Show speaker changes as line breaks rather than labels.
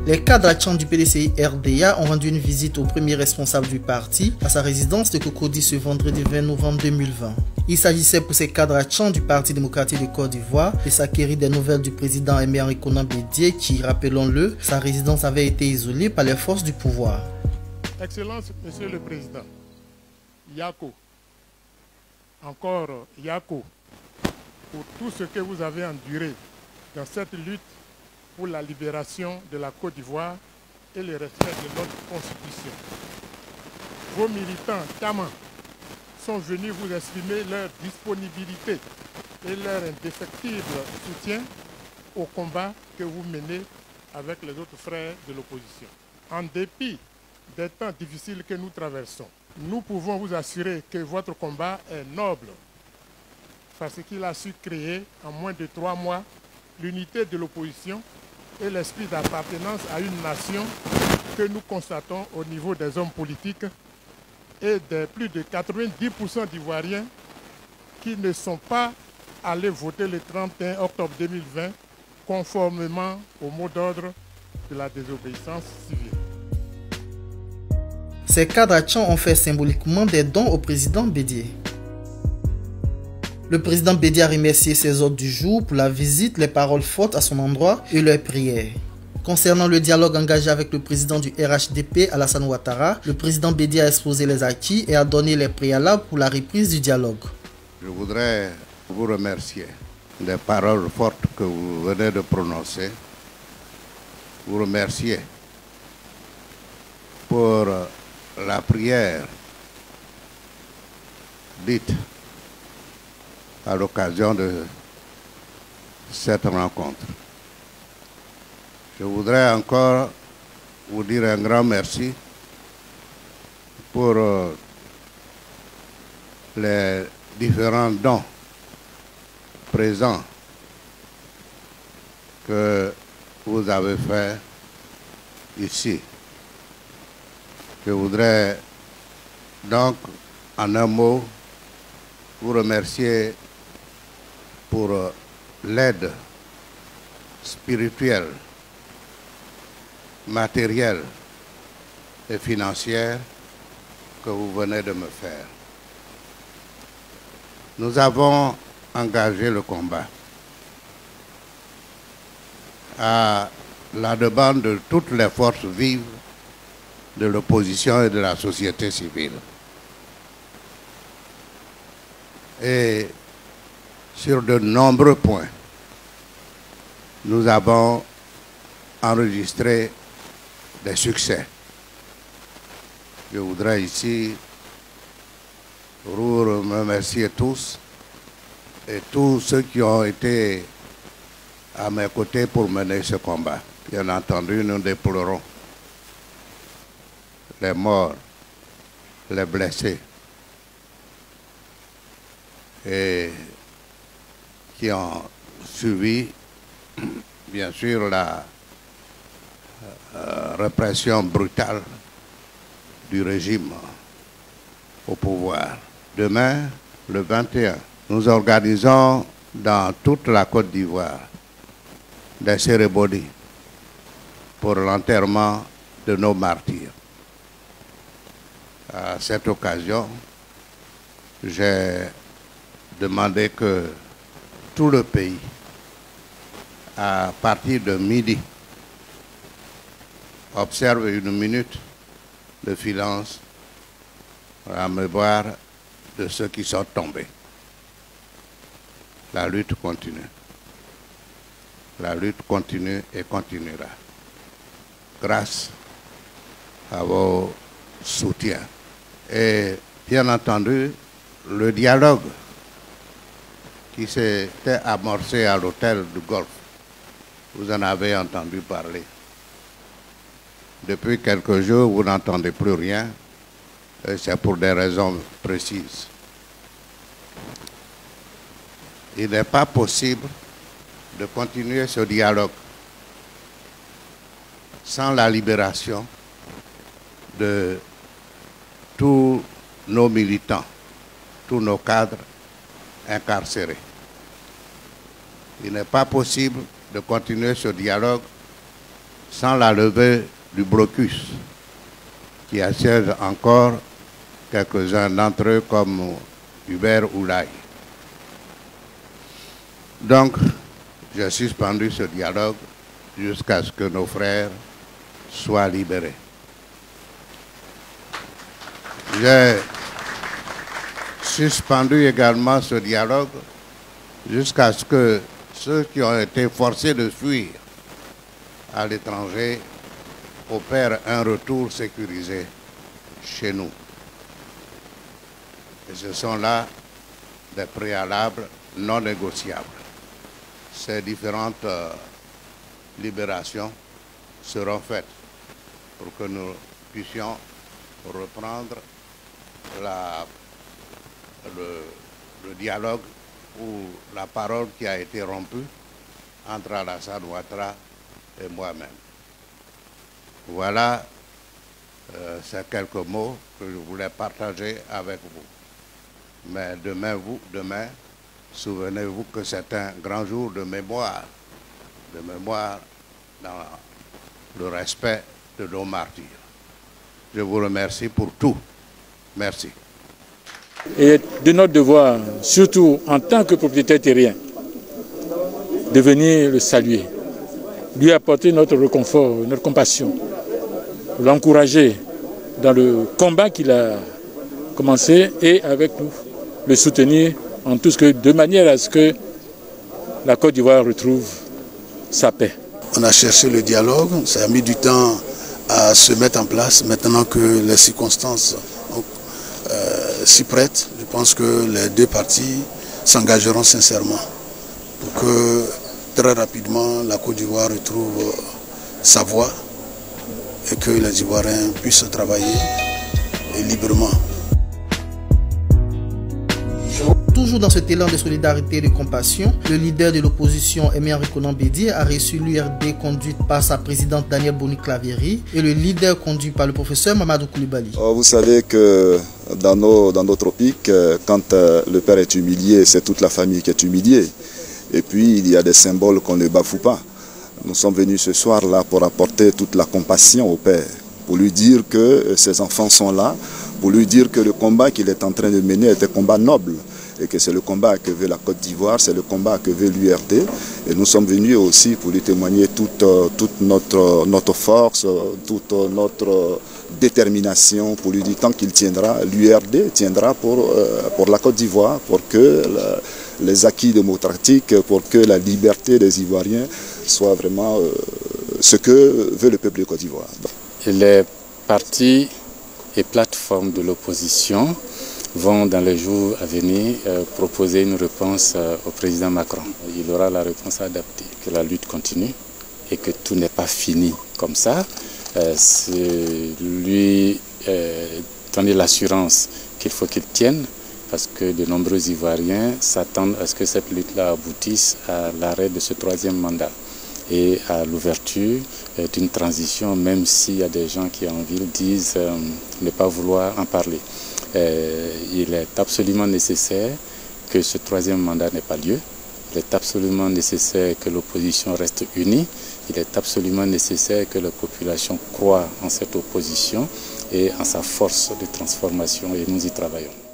Les cadres actions du PDCI-RDA ont rendu une visite au premier responsable du parti à sa résidence de Cocody ce vendredi 20 novembre 2020. Il s'agissait pour ces cadres actions du Parti démocratique de Côte d'Ivoire de s'acquérir des nouvelles du président Aimé-Henri Konan Bédié qui, rappelons-le, sa résidence avait été isolée par les forces du pouvoir.
Excellence, Monsieur le Président, Yako, encore Yako, pour tout ce que vous avez enduré dans cette lutte pour la libération de la Côte d'Ivoire et le respect de notre Constitution. Vos militants Taman sont venus vous exprimer leur disponibilité et leur indéfectible soutien au combat que vous menez avec les autres frères de l'opposition. En dépit des temps difficiles que nous traversons, nous pouvons vous assurer que votre combat est noble parce qu'il a su créer en moins de 3 mois l'unité de l'opposition et l'esprit d'appartenance à une nation que nous constatons au niveau des hommes politiques et des plus de 90% d'Ivoiriens qui ne sont pas allés voter le 31 octobre 2020 conformément au mot d'ordre de la désobéissance civile.
Ces cadres actions ont fait symboliquement des dons au président Bédié. Le président Bédié a remercié ses hôtes du jour pour la visite, les paroles fortes à son endroit et leurs prières. Concernant le dialogue engagé avec le président du RHDP, Alassane Ouattara, le président Bédié a exposé les acquis et a donné les préalables pour la reprise du dialogue.
Je voudrais vous remercier des paroles fortes que vous venez de prononcer. Vous remercier pour la prière dite à l'occasion de cette rencontre. Je voudrais encore vous dire un grand merci pour les différents dons présents que vous avez faits ici. Je voudrais donc, en un mot, vous remercier pour l'aide spirituelle, matérielle et financière que vous venez de me faire. Nous avons engagé le combat à la demande de toutes les forces vives de l'opposition et de la société civile. Et sur de nombreux points, nous avons enregistré des succès. Je voudrais ici vous remercier tous et tous ceux qui ont été à mes côtés pour mener ce combat. Bien entendu, nous déplorons les morts, les blessés et qui ont suivi, bien sûr, la répression brutale du régime au pouvoir. Demain, le 21, nous organisons dans toute la Côte d'Ivoire des cérémonies pour l'enterrement de nos martyrs. À cette occasion, j'ai demandé que tout le pays, à partir de midi, observe une minute de silence à mémoire de ceux qui sont tombés. La lutte continue. La lutte continue et continuera. Grâce à vos soutiens. Et bien entendu, le dialogue qui s'était amorcé à l'hôtel du Golfe, vous en avez entendu parler. Depuis quelques jours, vous n'entendez plus rien, et c'est pour des raisons précises. Il n'est pas possible de continuer ce dialogue sans la libération de tous nos militants, tous nos cadres incarcérés. Il n'est pas possible de continuer ce dialogue sans la levée du blocus qui assiège encore quelques-uns d'entre eux comme Hubert Oulaye. Donc, j'ai suspendu ce dialogue jusqu'à ce que nos frères soient libérés. J'ai suspendu également ce dialogue jusqu'à ce que ceux qui ont été forcés de fuir à l'étranger opèrent un retour sécurisé chez nous. Et ce sont là des préalables non négociables. Ces différentes libérations seront faites pour que nous puissions reprendre le dialogue ou la parole qui a été rompue entre Alassane Ouattara et moi-même. Voilà ces quelques mots que je voulais partager avec vous. Mais demain, souvenez-vous que c'est un grand jour de mémoire dans le respect de nos martyrs. Je vous remercie pour tout. Merci.
Et de notre devoir, surtout en tant que propriétaire terrien, de venir le saluer, lui apporter notre réconfort, notre compassion, l'encourager dans le combat qu'il a commencé et avec nous, le soutenir en tout ce que, de manière à ce que la Côte d'Ivoire retrouve sa paix.
On a cherché le dialogue, ça a mis du temps à se mettre en place. Maintenant que les circonstances s'y prêtent, je pense que les deux parties s'engageront sincèrement pour que très rapidement la Côte d'Ivoire retrouve sa voie et que les Ivoiriens puissent travailler librement.
Toujours dans cet élan de solidarité et de compassion, le leader de l'opposition, Aimé-Henri Konan Bédié, a reçu l'URD conduite par sa présidente Danielle Boni-Clavieri et le leader conduit par le professeur Mamadou Koulibaly.
Vous savez que dans nos tropiques, quand le père est humilié, c'est toute la famille qui est humiliée. Et puis il y a des symboles qu'on ne bafoue pas. Nous sommes venus ce soir-là pour apporter toute la compassion au père, pour lui dire que ses enfants sont là, pour lui dire que le combat qu'il est en train de mener est un combat noble. Et que c'est le combat que veut la Côte d'Ivoire, c'est le combat que veut l'URD. Et nous sommes venus aussi pour lui témoigner toute notre force, toute notre détermination, pour lui dire tant qu'il tiendra, l'URD tiendra pour la Côte d'Ivoire, pour que les acquis démocratiques, pour que la liberté des Ivoiriens soit vraiment ce que veut le peuple de Côte d'Ivoire.
Les partis et plateformes de l'opposition vont dans les jours à venir proposer une réponse au président Macron. Il aura la réponse adaptée, que la lutte continue et que tout n'est pas fini comme ça. Lui donner l'assurance qu'il faut qu'il tienne parce que de nombreux Ivoiriens s'attendent à ce que cette lutte-là aboutisse à l'arrêt de ce troisième mandat et à l'ouverture d'une transition, même s'il y a des gens qui en ville disent ne pas vouloir en parler. Il est absolument nécessaire que ce troisième mandat n'ait pas lieu. Il est absolument nécessaire que l'opposition reste unie. Il est absolument nécessaire que la population croie en cette opposition et en sa force de transformation et nous y travaillons.